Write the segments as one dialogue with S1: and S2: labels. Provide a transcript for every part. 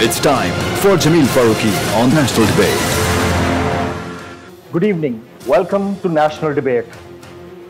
S1: It's time for Jameel Farooqi on National Debate.
S2: Good evening. Welcome to National Debate.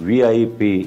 S3: VIP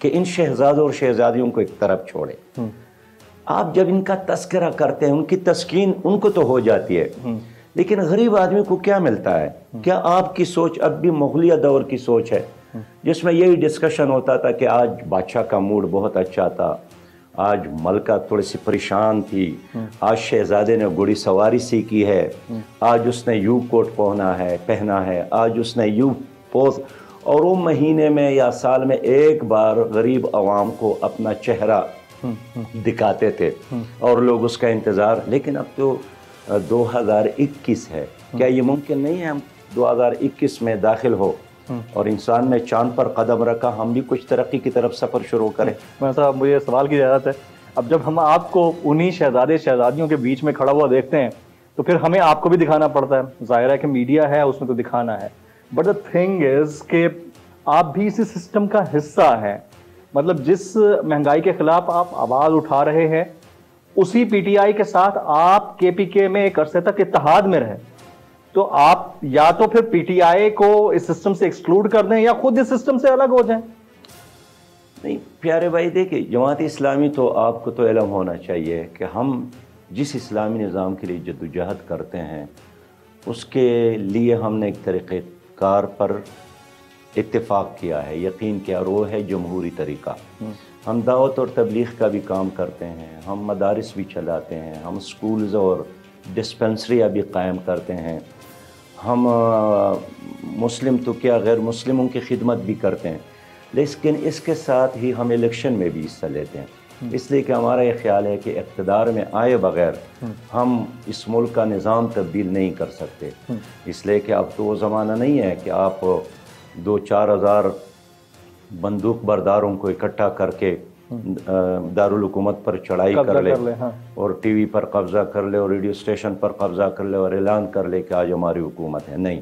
S3: کہ ان شہزادوں اور شہزادیوں کو ایک طرف چھوڑے. آپ جب ان کا تذکرہ کرتے ہیں ان کی تسکین ان کو تو ہو جاتی ہے, لیکن غریب آدمی کو کیا ملتا ہے؟ کیا آپ کی سوچ اب بھی مغلیہ دور کی سوچ ہے جس میں یہی ڈسکشن ہوتا تھا کہ آج بادشاہ کا موڈ بہت اچھا تھا, آج ملکہ تھوڑی سی پریشان تھی, آج شہزادے نے گھوڑی سواری سیکھی ہے, آج اس نے یو کوٹ پہنا ہے, آج اس نے یو پوز, اور وہ مہینے میں یا سال میں ایک بار غریب عوام کو اپنا چہرہ دکھاتے تھے اور لوگ اس کا انتظار. لیکن اب تو 2021 ہے, کیا یہ ممکن نہیں ہے ہم 2021 میں داخل ہو اور انسان نے چاند پر قدم رکھا, ہم بھی کچھ ترقی کی طرف سفر شروع کریں؟
S2: میں صاحب مجھے سوال کی اجازت ہے, اب جب ہم آپ کو انہی شہزادے شہزادیوں کے بیچ میں کھڑا ہوا دیکھتے ہیں تو پھر ہمیں آپ کو بھی دکھانا پڑتا ہے, ظاہر ہے کہ میڈیا ہے اس میں تو دکھانا ہے, بٹ دا تھنگ از کہ آپ بھی اسی سسٹم کا حصہ ہیں. مطلب جس مہنگائی کے خلاف آپ آواز اٹھا رہے ہیں اسی پی ٹی آئی کے ساتھ آپ کے پی کے میں ایک عرصے تک اتحاد میں رہے, تو آپ یا تو پھر پی ٹی آئی کو اس سسٹم سے ایکسکلوڈ کر دیں یا خود اس سسٹم سے الگ ہو جائیں.
S3: نہیں پیارے بھائی, دیکھیں جماعت اسلامی تو آپ کو تو علم ہونا چاہیے کہ ہم جس اسلامی نظام کے لیے جدوجہد کرتے ہیں اس کے لیے ہم نے ایک طریقہ کار پر اتفاق کیا ہے, یقین کیا, اور وہ ہے جمہوری طریقہ. ہم دعوت اور تبلیغ کا بھی کام کرتے ہیں, ہم مدارس بھی چلاتے ہیں, ہم سکولز اور ڈسپنسریاں بھی قائم کرتے ہیں, ہم مسلم تو کیا غیر مسلموں کی خدمت بھی کرتے ہیں, لیکن اس کے ساتھ ہی ہم الیکشن میں بھی حصہ لیتے ہیں. اس لیے کہ ہمارا یہ خیال ہے کہ اقتدار میں آئے بغیر ہم اس ملک کا نظام تبدیل نہیں کر سکتے. اس لیے کہ اب تو وہ زمانہ نہیں ہے کہ آپ 2-4 ہزار بندوق برداروں کو اکٹھا کر کے دارالحکومت پر چڑھائی کر لے اور ٹی وی پر قبضہ کر لے اور ریڈیو اسٹیشن پر قبضہ کر لے اور اعلان کر لے کہ آج ہماری حکومت ہے. نہیں,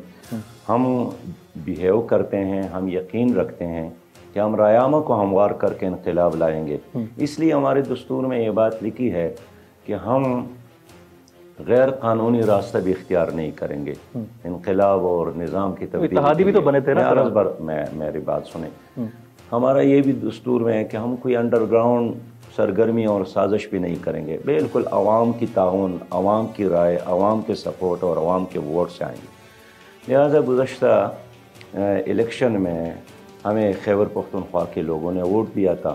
S3: ہم بیہیو کرتے ہیں, ہم یقین رکھتے ہیں کہ ہم رایامہ کو ہموار کر کے انقلاب لائیں گے. اس لیے ہمارے دستور میں یہ بات لکھی ہے کہ ہم غیر قانونی راستہ بھی اختیار نہیں کریں گے. انقلاب اور نظام کی تبدیلی,
S2: اتحادی بھی تو بنے تھے نا.
S3: میری بات سنیں, ہمارا یہ بھی دستور میں ہے کہ ہم کوئی انڈر گراؤنڈ سرگرمی اور سازش بھی نہیں کریں گے, بالکل عوام کی تعاون, عوام کی رائے, عوام کے سپورٹ اور عوام کے ووٹ سے آئیں گے. لہٰذا گزشتہ الیکشن میں ہمیں خیبر پختونخوا کے لوگوں نے ووٹ دیا تھا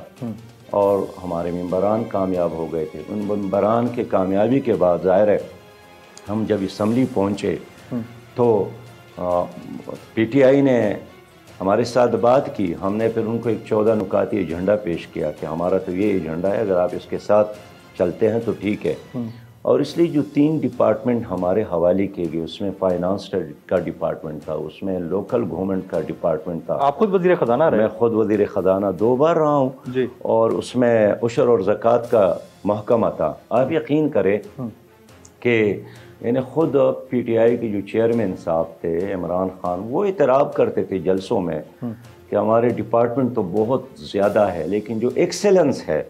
S3: اور ہمارے ممبران کامیاب ہو گئے تھے. ان ممبران کے کامیابی کے بعد ظاہر ہے ہم جب اسمبلی پہنچے تو پی ٹی آئی نے ہمارے ساتھ بات کی. ہم نے پھر ان کو ایک 14 نکاتی ایجنڈا پیش کیا کہ ہمارا تو یہ ایجنڈا ہے, اگر آپ اس کے ساتھ چلتے ہیں تو ٹھیک ہے. اور اس لیے جو 3 ڈپارٹمنٹ ہمارے حوالے کیے گئے, اس میں فائنانس کا ڈپارٹمنٹ تھا, اس میں لوکل گورنمنٹ کا ڈپارٹمنٹ تھا.
S2: آپ خود وزیر خزانہ رہے؟
S3: میں خود وزیر خزانہ 2 بار رہا ہوں
S2: جی. اور
S3: اس میں عشر اور زکوٰۃ کا محکمہ تھا. آپ یقین کریں کہ یعنی خود پی ٹی آئی کے جو چیئرمین صاحب تھے عمران خان, وہ اعتراف کرتے تھے جلسوں میں کہ ہمارے ڈپارٹمنٹ تو بہت زیادہ ہے, لیکن جو ایکسیلنس ہے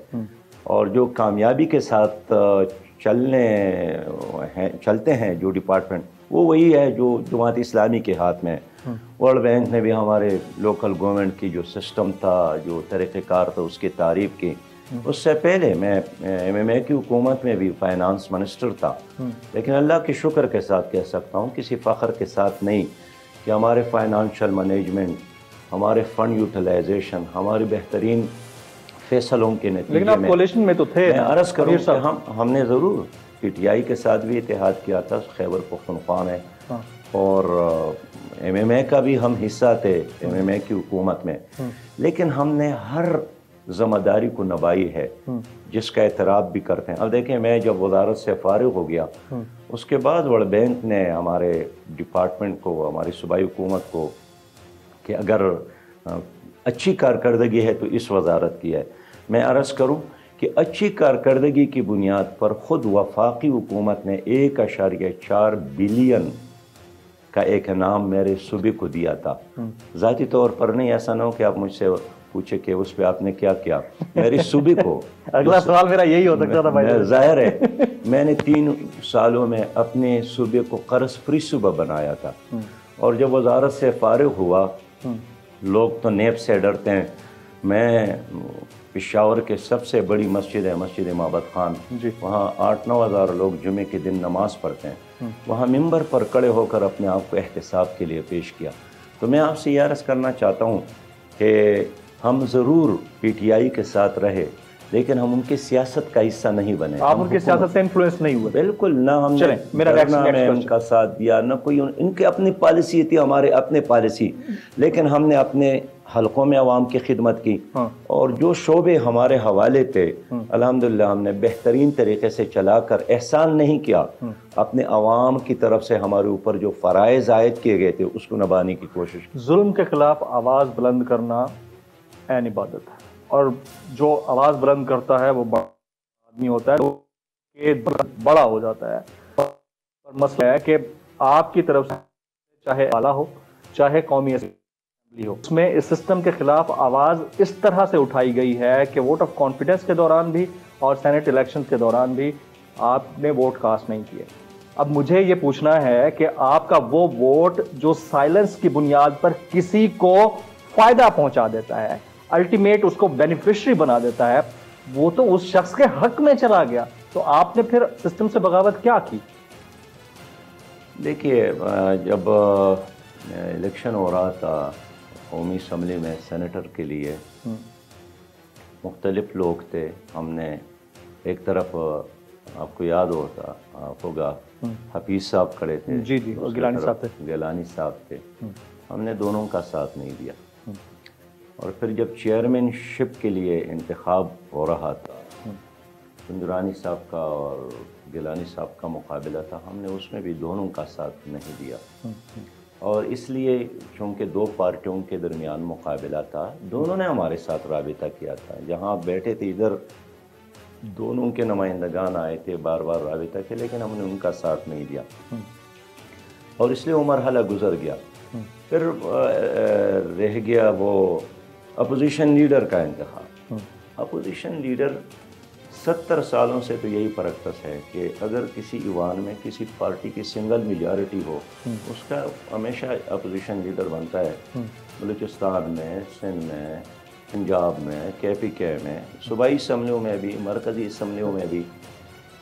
S3: اور جو کامیابی کے ساتھ چلتے ہیں جو ڈپارٹمنٹ, وہ وہی ہے جو جماعت اسلامی کے ہاتھ میں. ورلڈ بینک نے بھی ہمارے لوکل گورنمنٹ کی جو سسٹم تھا, جو طریقہ کار تھا, اس کی تعریف کی. اس سے پہلے میں MMA کی حکومت میں بھی فائنانس منسٹر تھا, لیکن اللہ کے شکر کے ساتھ کہہ سکتا ہوں, کسی فخر کے ساتھ نہیں, کہ ہمارے فائنانشل مینجمنٹ, ہمارے فنڈ یوٹیلائزیشن, ہماری بہترین فیصلوں کے نتیجے میں
S2: تو تھے.
S3: میں عرض کروں کہ ہم نے ضرور پی ٹی آئی کے ساتھ بھی اتحاد کیا تھا خیبر پختونخوا میں, اور MMA کا بھی ہم حصہ تھے MMA کی حکومت میں, لیکن ہم نے ہر ذمہ داری کو نبھائی ہے جس کا اعتراف بھی کرتے ہیں. اب دیکھیں, میں جب وزارت سے فارغ ہو گیا اس کے بعد ورلڈ بینک نے ہمارے ڈپارٹمنٹ کو, ہماری صوبائی حکومت کو, کہ اگر اچھی کارکردگی ہے تو اس وزارت کی ہے. میں عرض کروں کہ اچھی کارکردگی کی بنیاد پر خود وفاقی حکومت نے 1.4 بلین کا ایک انعام میرے صوبے کو دیا تھا. ذاتی طور پر نہیں, ایسا نہ ہو کہ آپ مجھ سے پوچھے کہ اس پہ آپ نے کیا کیا. میرے صوبے کو
S2: اگلا سوال میرا یہی ہو سکتا تھا بھائی.
S3: ظاہر ہے میں نے 3 سالوں میں اپنے صوبے کو قرض فری صوبہ بنایا تھا, اور جب وزارت سے فارغ ہوا, لوگ تو نیب سے ڈرتے ہیں, میں پشاور کے سب سے بڑی مسجد ہے مسجد معبد خان، وہاں 8-9 ہزار لوگ جمعے کے دن نماز پڑھتے ہیں، وہاں ممبر پر کھڑے ہو کر اپنے آپ کو احتساب کے لیے پیش کیا۔ تو میں آپ سے یہ عرض کرنا چاہتا ہوں کہ ہم ضرور پی ٹی آئی کے ساتھ رہے، لیکن ہم ان کی سیاست کا حصہ نہیں بنے۔
S2: آپ ان کی سیاست سے انفلوئنس نہیں ہوئے؟
S3: بالکل نہ، ہم نے ان کا ساتھ دیا، نہ کوئی ان کی اپنی پالیسی تھی، ہمارے اپنے پالیسی، لیکن ہم نے اپنے حلقوں میں عوام کی خدمت کی، اور جو شعبے ہمارے حوالے تھے الحمدللہ ہم نے بہترین طریقے سے چلا کر احسان نہیں کیا، اپنے عوام کی طرف سے ہمارے اوپر جو فرائض عائد کیے گئے تھے اس کو نبھانے کی کوشش کی۔
S2: ظلم کے خلاف آواز بلند کرنا عین عبادت ہے، اور جو آواز بلند کرتا ہے وہ بڑا آدمی ہوتا ہے، کہ بڑا ہو جاتا ہے۔ اور مسئلہ ہے کہ آپ کی طرف سے چاہے اعلیٰ ہو چاہے قومی اسمبلی ہو، اس میں اس سسٹم کے خلاف آواز اس طرح سے اٹھائی گئی ہے کہ ووٹ آف کانفیڈنس کے دوران بھی اور سینٹ الیکشن کے دوران بھی آپ نے ووٹ کاسٹ نہیں کیے۔ اب مجھے یہ پوچھنا ہے کہ آپ کا وہ ووٹ جو سائلنس کی بنیاد پر کسی کو فائدہ پہنچا دیتا ہے، الٹیمیٹ اس کو بینیفیشری بنا دیتا ہے، وہ تو اس شخص کے حق میں چلا گیا، تو آپ نے پھر سسٹم سے بغاوت کیا کی؟
S3: دیکھیے، جب الیکشن ہو رہا تھا قومی اسمبلی میں سینیٹر کے لیے، مختلف لوگ تھے، ہم نے ایک طرف آپ کو یاد ہوگا حفیظ صاحب کھڑے تھے،
S2: جی
S3: گیلانی صاحب تھے، ہم نے دونوں کا ساتھ نہیں دیا۔ اور پھر جب چیئرمین شپ کے لیے انتخاب ہو رہا تھا، پنجرانی صاحب کا اور گیلانی صاحب کا مقابلہ تھا، ہم نے اس میں بھی دونوں کا ساتھ نہیں دیا، اور اس لیے چونکہ دو پارٹیوں کے درمیان مقابلہ تھا، دونوں نے ہمارے ساتھ رابطہ کیا تھا، جہاں آپ بیٹھے تھے ادھر دونوں کے نمائندگان آئے تھے، بار بار رابطہ کیا، لیکن ہم نے ان کا ساتھ نہیں دیا، اور اس لیے وہ مرحلہ گزر گیا۔ پھر رہ گیا وہ اپوزیشن لیڈر کا انتخاب۔ اپوزیشن لیڈر 70 سالوں سے تو یہی پریکٹس ہے کہ اگر کسی ایوان میں کسی پارٹی کی سنگل میجارٹی ہو، اس کا ہمیشہ اپوزیشن لیڈر بنتا ہے۔ بلوچستان میں، سندھ میں، پنجاب میں، KPK میں، صوبائی اسمبلیوں میں بھی، مرکزی اسمبلیوں میں بھی۔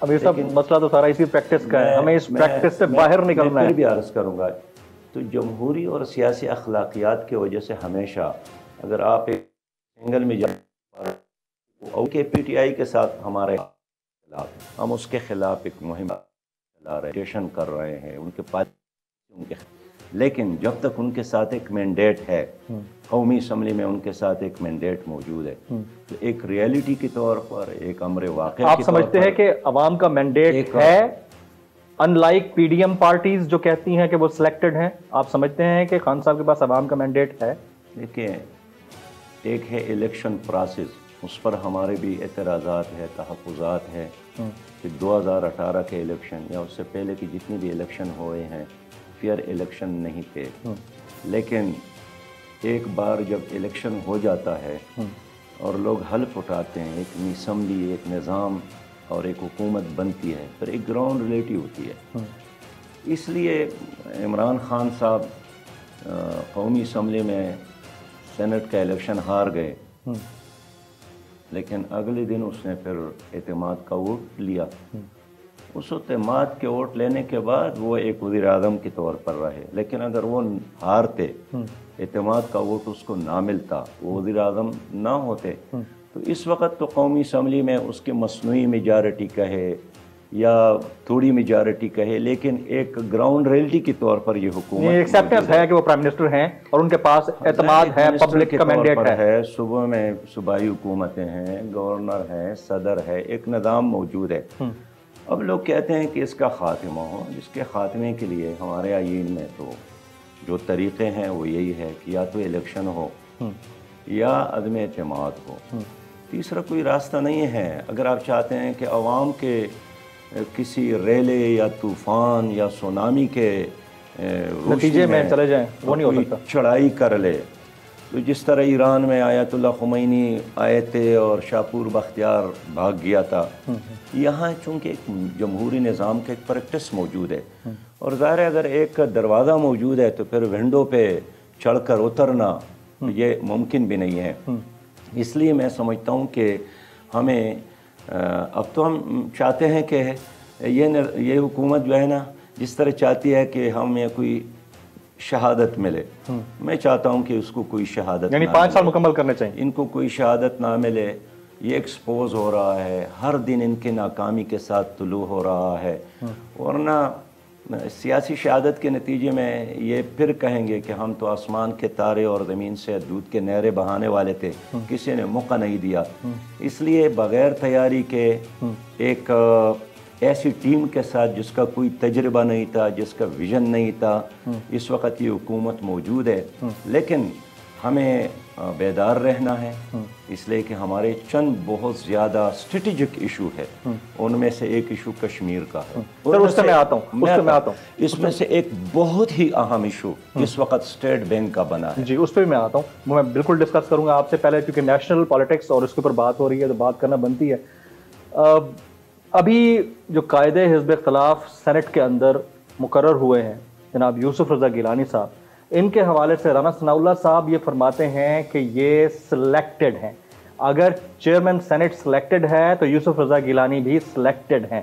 S2: اب یہ سب مسئلہ تو سارا اسی پریکٹس کا ہے، ہمیں اس پریکٹس سے باہر نکلنا ہے۔
S3: میں بھی عرض کروں گا، تو جمہوری اور سیاسی اخلاقیات کی وجہ سے ہمیشہ اگر آپ ایک سنگل میجارٹی کے PTI کے ساتھ ہمارے خلاف، ہم اس کے خلاف ایک مہم چلا رہے ہیں، کر رہے ہیں ان کے پاس، لیکن جب تک ان کے ساتھ ایک مینڈیٹ ہے، قومی اسمبلی میں ان کے ساتھ ایک مینڈیٹ موجود ہے، تو ایک ریئلٹی کے طور پر، ایک امر واقع
S2: آپ سمجھتے ہیں کہ عوام کا مینڈیٹ ہے، ان لائک PDM پارٹیز جو کہتی ہیں کہ وہ سلیکٹڈ ہیں؟ آپ سمجھتے ہیں کہ خان صاحب کے پاس عوام کا مینڈیٹ ہے؟
S3: دیکھیں، ایک ہے الیکشن پروسیس، اس پر ہمارے بھی اعتراضات ہے، تحفظات ہے کہ 2018 کے الیکشن یا اس سے پہلے کی جتنی بھی الیکشن ہوئے ہیں فیئر الیکشن نہیں تھے، لیکن ایک بار جب الیکشن ہو جاتا ہے اور لوگ حلف اٹھاتے ہیں، ایک اسمبلی، ایک نظام اور ایک حکومت بنتی ہے، پھر ایک گراؤنڈ ریئلٹی ہوتی ہے۔ اس لیے عمران خان صاحب قومی اسمبلی میں سینٹ کا الیکشن ہار گئے، لیکن اگلے دن اس نے پھر اعتماد کا ووٹ لیا۔ اس اعتماد کے ووٹ لینے کے بعد وہ ایک وزیر اعظم کے طور پر رہے، لیکن اگر وہ ہارتے، اعتماد کا ووٹ اس کو نہ ملتا، وہ وزیر اعظم نہ ہوتے، تو اس وقت تو قومی اسمبلی میں اس کی مصنوعی میجارٹی کہے یا تھوڑی میجارٹی کہے، لیکن ایک گراؤنڈ ریئلٹی کے طور پر یہ حکومت
S2: ایکسیپٹنس ہے کہ وہ پرائم منسٹر ہیں اور ان کے پاس اعتماد ہے، پبلک کا مینڈیٹ ہے۔
S3: صوبوں میں صوبائی حکومتیں ہیں، گورنر ہیں، صدر ہے، ایک نظام موجود ہے۔ اب لوگ کہتے ہیں کہ اس کا خاتمہ ہو، جس کے خاتمے کے لیے ہمارے آئین میں تو جو طریقے ہیں وہ یہی ہے کہ یا تو الیکشن ہو یا عدم اعتماد ہو، تیسرا کوئی راستہ نہیں ہے۔ اگر آپ چاہتے ہیں کہ عوام کے کسی ریلے یا طوفان یا سونامی کے
S2: نتیجے میں چلے جائیں، وہ نہیں ہو سکتا،
S3: چڑھائی کر لے، تو جس طرح ایران میں آیت اللہ خمینی آئے تھے اور شاپور بختیار بھاگ گیا تھا، یہاں چونکہ ایک جمہوری نظام کا ایک پریکٹس موجود ہے، اور ظاہر ہے اگر ایک دروازہ موجود ہے تو پھر ونڈو پہ چڑھ کر اترنا یہ ممکن بھی نہیں ہے۔ اس لیے میں سمجھتا ہوں کہ ہمیں اب تو ہم چاہتے ہیں کہ یہ حکومت جو ہے نا جس طرح چاہتی ہے کہ ہمیں کوئی شہادت ملے، میں چاہتا ہوں کہ اس کو کوئی شہادت
S2: یعنی 5 سال مکمل کرنے چاہیے،
S3: ان کو کوئی شہادت نہ ملے. یہ ایکسپوز ہو رہا ہے، ہر دن ان کے ناکامی کے ساتھ طلوع ہو رہا ہے، ورنہ سیاسی شہادت کے نتیجے میں یہ پھر کہیں گے کہ ہم تو آسمان کے تارے اور زمین سے دودھ کے نہریں بہانے والے تھے، کسی نے موقع نہیں دیا. اس لیے بغیر تیاری کے ایک ایسی ٹیم کے ساتھ جس کا کوئی تجربہ نہیں تھا، جس کا ویژن نہیں تھا، اس وقت یہ حکومت موجود ہے. لیکن ہمیں بیدار رہنا ہے، اس لیے کہ ہمارے چند بہت زیادہ اسٹریٹجک ایشو ہے، ان میں سے ایک ایشو کشمیر کا ہے.
S2: اس سے میں آتا ہوں
S3: اس میں سے ایک بہت ہی اہم ایشو اس وقت اسٹیٹ بینک کا بنا ہے.
S2: جی اس پہ بھی میں آتا ہوں، میں بالکل ڈسکس کروں گا آپ سے. پہلے کیونکہ نیشنل پالیٹکس اور اس کے اوپر بات ہو رہی ہے تو بات کرنا بنتی ہے. ابھی جو قائد حزب اختلاف سینٹ کے اندر مقرر ہوئے ہیں جناب یوسف رضا گیلانی صاحب، ان کے حوالے سے رانا ثناء اللہ صاحب یہ فرماتے ہیں کہ یہ سلیکٹڈ ہیں. اگر چیئرمین سینٹ سلیکٹڈ ہے تو یوسف رضا گیلانی بھی سلیکٹڈ ہیں.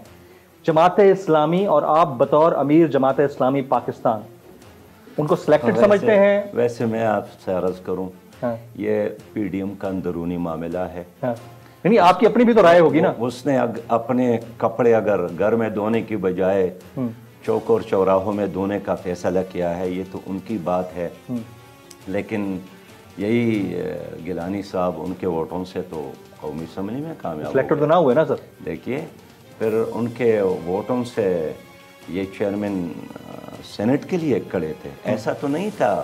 S2: جماعت اسلامی اور آپ بطور امیر جماعت اسلامی پاکستان ان کو سلیکٹڈ سمجھتے ہیں؟
S3: ویسے میں آپ سے عرض کروں، یہ پی ڈی ایم کا اندرونی معاملہ ہے.
S2: نہیں آپ کی اپنی بھی تو رائے ہوگی نا.
S3: اس نے اپنے کپڑے اگر گھر میں دھونے کی بجائے چوک اور چوراہوں میں دھونے کا فیصلہ کیا ہے، یہ تو ان کی بات ہے. لیکن یہی گیلانی صاحب ان کے ووٹوں سے تو قومی اسمبلی میں کامیاب
S2: سلیکٹڈ تو نہ ہوئے نا سر.
S3: دیکھیے پھر ان کے ووٹوں سے یہ چیئرمین سینٹ کے لیے کھڑے تھے. ایسا تو نہیں تھا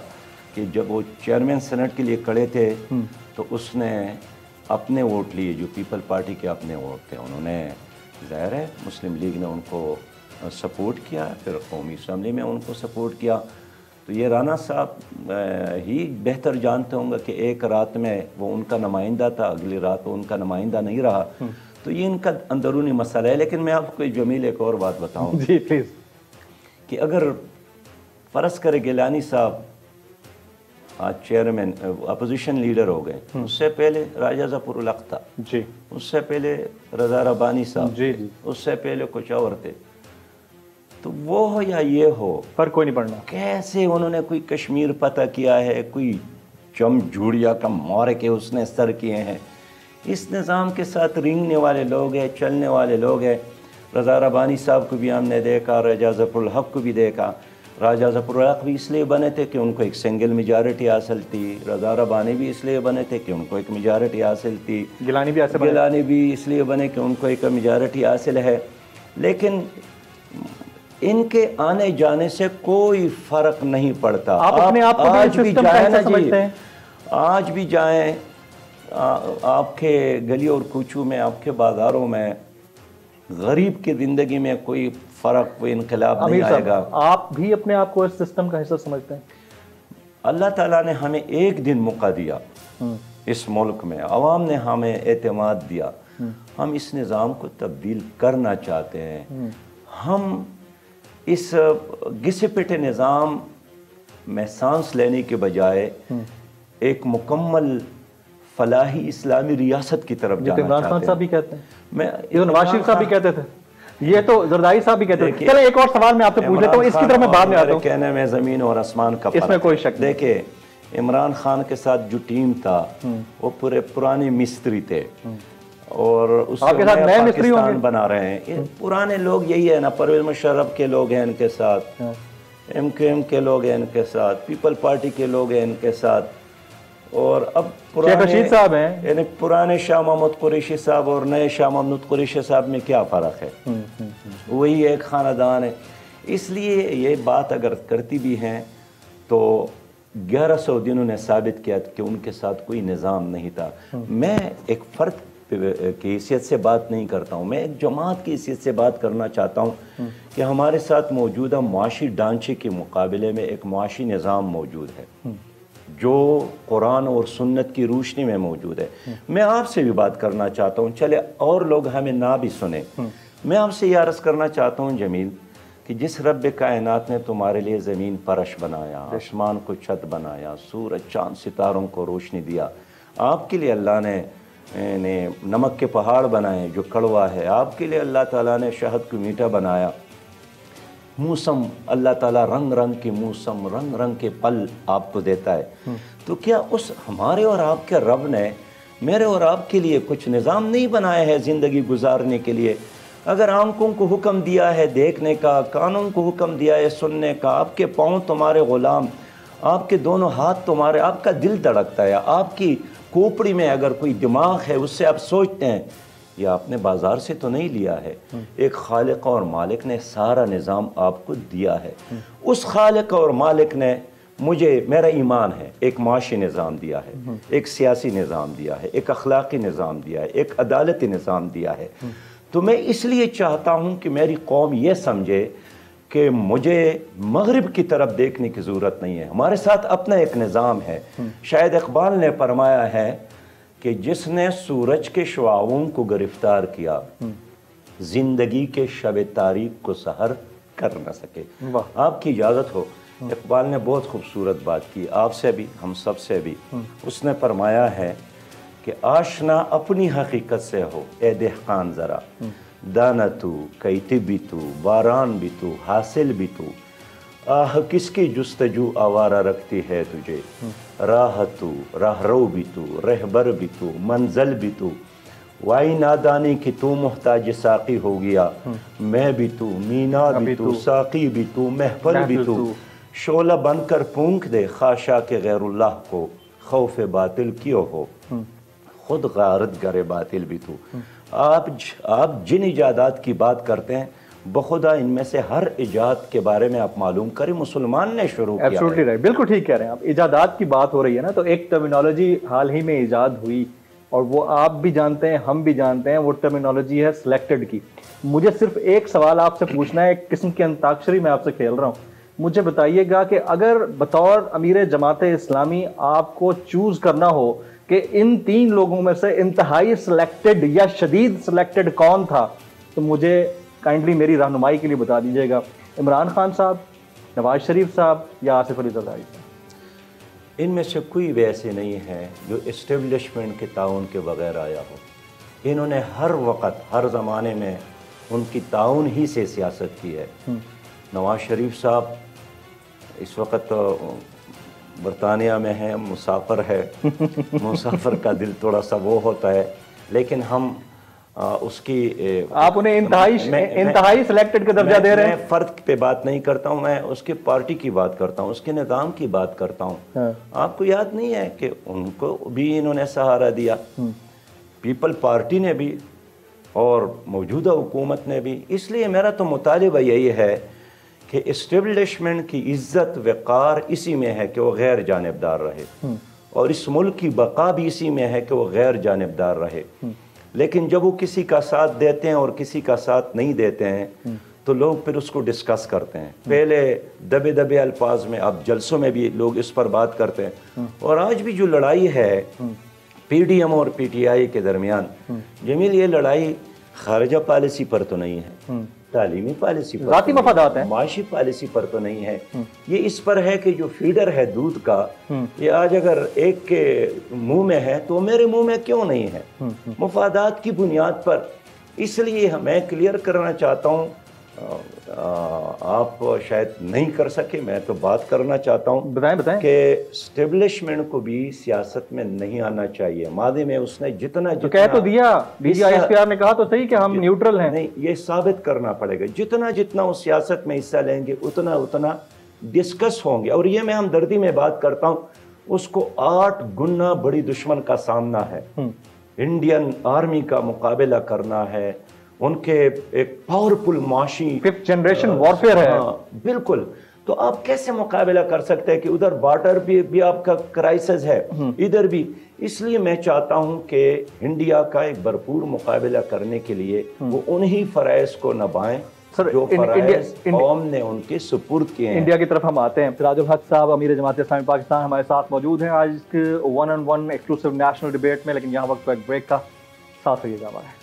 S3: کہ جب وہ چیئرمین سینٹ کے لیے کھڑے تھے تو اس نے اپنے ووٹ لیے، جو پیپل پارٹی کے اپنے ووٹ تھے. انہوں نے ظاہر ہے مسلم لیگ نے ان کو سپورٹ کیا، پھر قومی اسمبلی میں ان کو سپورٹ کیا. تو یہ رانا صاحب ہی بہتر جانتے ہوں گے کہ ایک رات میں وہ ان کا نمائندہ تھا، اگلی رات وہ ان کا نمائندہ نہیں رہا. تو یہ ان کا اندرونی مسئلہ ہے. لیکن میں آپ کو جمیل ایک اور بات بتاؤں
S2: جی پلیز، کہ
S3: اگر فرض کرے گیلانی صاحب آج چیئرمین اپوزیشن لیڈر ہو گئے، اس سے پہلے راجہ ظفر الحق تھا،
S2: جی
S3: اس سے پہلے رضا ربانی صاحب،
S2: جی جی،
S3: اس سے پہلے کچھ اور تھے. تو وہ ہو یا یہ ہو،
S2: فرق کوئی نہیں پڑنا.
S3: کیسے انہوں نے کوئی کشمیر پتہ کیا ہے، کوئی چم جھوڑیا کا مارے کے اس نے سر کیے ہیں. اس نظام کے ساتھ رینگنے والے لوگ ہیں، چلنے والے لوگ ہیں. رضا ربانی صاحب کو بھی ہم نے دیکھا، راجہ ظفر الحق کو بھی دیکھا. راجہ ظفر الحق بھی اس لیے بنے تھے کہ ان کو ایک سنگل میجارٹی حاصل تھی. رضا ربانی بھی اس لیے بنے تھے کہ ان کو ایک میجارٹی حاصل تھی.
S2: گیلانی بھی
S3: اس لیے بنے کہ ان کو ایک میجارٹی حاصل ہے. لیکن ان کے آنے جانے سے کوئی فرق نہیں پڑتا. آج بھی جائیں آپ کے گلی اور کوچوں میں، آپ کے بازاروں میں، غریب کی زندگی میں کوئی فرق، کوئی انقلاب نہیں آئے گا.
S2: آپ بھی اپنے آپ کو اس سسٹم کا حصہ سمجھتے ہیں؟
S3: اللہ تعالیٰ نے ہمیں ایک دن موقع دیا اس ملک میں، عوام نے ہمیں اعتماد دیا. ہم اس نظام کو تبدیل کرنا چاہتے ہیں. ہم اس گھسے پٹے نظام میں سانس لینے کے بجائے ایک مکمل فلاحی اسلامی ریاست کی طرف جانا چاہتے ہیں.
S2: عمران خان صاحب بھی کہتے ہیں، یہ نواز شریف صاحب بھی کہتے تھے، یہ تو زرداری صاحب بھی کہتے ہیں. چلیں ایک اور سوال میں آپ سے پوچھ لیتا ہوں، اس کی طرف میں بعد میں آتا ہوں.
S3: کہنے میں زمین اور آسمان کا فرق،
S2: اس میں کوئی شک نہیں.
S3: دیکھیں عمران خان کے ساتھ جو ٹیم تھا وہ پورے پرانے مستری تھے، اور اس سے نیا پاکستان بنا رہے ہیں. پرانے لوگ یہی ہے نا، پرویز مشرف کے لوگ ہیں ان کے ساتھ، ایم کیو ایم کے لوگ ہیں ان کے ساتھ، پیپل پارٹی کے لوگ ہیں ان کے ساتھ. اور اب پرانے شاہ محمود قریشی صاحب اور نئے شاہ محمود قریشی صاحب میں کیا فرق ہے؟ وہی ایک خاندان ہے. اس لیے یہ بات اگر کرتی بھی ہیں تو 1100 دنوں نے ثابت کیا کہ ان کے ساتھ کوئی نظام نہیں تھا. میں ایک فرد کی حیثیت سے بات نہیں کرتا ہوں، میں ایک جماعت کی حیثیت سے بات کرنا چاہتا ہوں کہ ہمارے ساتھ موجودہ معاشی ڈھانچے کے مقابلے میں ایک معاشی نظام موجود ہے جو قرآن اور سنت کی روشنی میں موجود ہے. میں آپ سے بھی بات کرنا چاہتا ہوں، چلے اور لوگ ہمیں نہ بھی سنیں، میں آپ سے یہ عرض کرنا چاہتا ہوں جمیل کہ جس رب کائنات نے تمہارے لیے زمین فرش بنایا، آسمان کو چھت بنایا، سورج چاند ستاروں کو روشنی دیا، آپ کے لیے اللہ نے نمک کے پہاڑ بنائے جو کڑوا ہے، آپ کے لیے اللہ تعالیٰ نے شہد کو میٹھا بنایا، موسم اللہ تعالیٰ رنگ رنگ کے موسم، رنگ رنگ کے پل آپ کو دیتا ہے، تو کیا اس ہمارے اور آپ کے رب نے میرے اور آپ کے لیے کچھ نظام نہیں بنایا ہے زندگی گزارنے کے لیے؟ اگر آنکھوں کو حکم دیا ہے دیکھنے کا، کانوں کو حکم دیا ہے سننے کا، آپ کے پاؤں تمہارے غلام، آپ کے دونوں ہاتھ تمہارے، آپ کا دل دھڑکتا ہے، آپ کی کھوپڑی میں اگر کوئی دماغ ہے اس سے آپ سوچتے ہیں، یہ آپ نے بازار سے تو نہیں لیا ہے، ایک خالق اور مالک نے سارا نظام آپ کو دیا ہے۔ اس خالق اور مالک نے مجھے، میرا ایمان ہے، ایک معاشی نظام دیا ہے، ایک سیاسی نظام دیا ہے، ایک اخلاقی نظام دیا ہے، ایک عدالتی نظام دیا ہے۔ تو میں اس لیے چاہتا ہوں کہ میری قوم یہ سمجھے کہ مجھے مغرب کی طرف دیکھنے کی ضرورت نہیں ہے، ہمارے ساتھ اپنا ایک نظام ہے۔ شاید اقبال نے فرمایا ہے کہ جس نے سورج کے شعاعوں کو گرفتار کیا، زندگی کے شب تاریک کو سحر کر نہ سکے۔ آپ کی اجازت ہو، اقبال نے بہت خوبصورت بات کی، آپ سے بھی ہم سب سے بھی۔ اس نے فرمایا ہے کہ آشنا اپنی حقیقت سے ہو اے دہقان ذرا، دانا تو، کیتی بھی تو، باران بھی تو، حاصل بھی تو، آہ کس کی جستجو آوارہ رکھتی ہے تجھے، راہ تو، راہ رو بھی تو، رہبر بھی تو، منزل بھی تو، وائی نادانی کی تو محتاج ساقی ہو گیا، میں بھی تو، مینا بھی تو، ساقی بھی تو، محفل بھی تو، شعلہ بن کر پونک دے خاشا کے غیر اللہ کو، خوف باطل کیوں ہو، خود غارت گرے باطل بھی تو۔ آپ جن ایجادات کی بات کرتے ہیں بخدا ان میں سے ہر ایجاد کے بارے میں آپ معلوم کریں مسلمان نے شروع کیا ہے۔
S2: بالکل ٹھیک کہہ رہے ہیں آپ، ایجادات کی بات ہو رہی ہے نا، تو ایک ٹرمینالوجی حال ہی میں ایجاد ہوئی اور وہ آپ بھی جانتے ہیں ہم بھی جانتے ہیں، وہ ٹرمینالوجی ہے سلیکٹڈ کی۔ مجھے صرف ایک سوال آپ سے پوچھنا ہے، ایک قسم کی انتاکشری میں آپ سے کھیل رہا ہوں، مجھے بتائیے گا کہ اگر بطور امیر جماعت اسلامی آپ کو چوز کرنا ہو کہ ان تین لوگوں میں سے انتہائی سلیکٹڈ یا شدید سلیکٹڈ کون تھا، تو مجھے کائنڈلی میری رہنمائی کے لیے بتا دیجیے گا، عمران خان صاحب، نواز شریف صاحب یا آصف علی زرداری صاحب؟
S3: ان میں سے کوئی بھی ایسے نہیں ہے جو اسٹیبلشمنٹ کے تعاون کے بغیر آیا ہو۔ انہوں نے ہر وقت ہر زمانے میں ان کی تعاون ہی سے سیاست کی ہے۔ نواز شریف صاحب اس وقت برطانیہ میں ہے، مسافر ہے، مسافر کا دل تھوڑا سا وہ ہوتا ہے، لیکن ہم اس کی،
S2: آپ انہیں انتہائی سلیکٹڈ کا درجہ دے رہے ہیں۔
S3: میں فرد پہ بات نہیں کرتا ہوں، میں اس کے پارٹی کی بات کرتا ہوں، اس کے نظام کی بات کرتا ہوں۔ آپ کو یاد نہیں ہے کہ ان کو بھی انہوں نے سہارا دیا، پیپل پارٹی نے بھی اور موجودہ حکومت نے بھی۔ اس لیے میرا تو مطالبہ یہی ہے کہ اسٹیبلشمنٹ کی عزت وقار اسی میں ہے کہ وہ غیر جانبدار رہے، اور اس ملک کی بقا بھی اسی میں ہے کہ وہ غیر جانبدار رہے۔ لیکن جب وہ کسی کا ساتھ دیتے ہیں اور کسی کا ساتھ نہیں دیتے ہیں تو لوگ پھر اس کو ڈسکس کرتے ہیں، پہلے دبے دبے الفاظ میں، اب جلسوں میں بھی لوگ اس پر بات کرتے ہیں۔ اور آج بھی جو لڑائی ہے پی ڈی ایم اور پی ٹی آئی کے درمیان، جمیل، یہ لڑائی خارجہ پالیسی پر تو نہیں ہے، تعلیمی پالیسی پر،
S2: ذاتی مفادات ہیں،
S3: معاشی پالیسی پر تو نہیں ہے، یہ اس پر ہے کہ جو فیڈر ہے دودھ کا، یہ آج اگر ایک کے منہ میں ہے تو میرے منہ میں کیوں نہیں ہے، مفادات کی بنیاد پر۔ اس لیے میں کلیئر کرنا چاہتا ہوں، آپ شاید نہیں کر سکے، میں تو بات کرنا چاہتا ہوں،
S2: بتائیں
S3: کہ اسٹیبلشمنٹ کو بھی سیاست میں نہیں آنا چاہیے۔ ماضی میں اس نے جتنا
S2: کہہ تو دیا، D G I S P R نے کہا تو صحیح کہ ہم نیوٹرل ہیں،
S3: نہیں، یہ ثابت کرنا پڑے گا، جتنا وہ سیاست میں حصہ لیں گے اتنا ڈسکس ہوں گے۔ اور یہ میں ہمدردی میں بات کرتا ہوں، اس کو 8 گنا بڑی دشمن کا سامنا ہے، انڈین آرمی کا مقابلہ کرنا ہے، ان کے ایک پاورفل معاشی
S2: 5th جنریشن وارفیئر ہے۔
S3: بالکل، تو آپ کیسے مقابلہ کر سکتے ہیں کہ ادھر بارڈر بھی آپ کا کرائسس ہے، ادھر بھی۔ اس لیے میں چاہتا ہوں کہ انڈیا کا ایک بھرپور مقابلہ کرنے کے لیے وہ انہی فرائض کو نبھائیں جو فرائض قوم نے ان کے سپرد کیے ہیں۔
S2: انڈیا کی طرف ہم آتے ہیں، سراج الحق صاحب امیر جماعت اسلامی پاکستان ہمارے ساتھ موجود ہیں آج اس کے 1-on-1 ایکسکلوسیو نیشنل ڈیبیٹ میں، لیکن یہاں وقت ایک بریک کا ساتھ رہیے گا ہمارے۔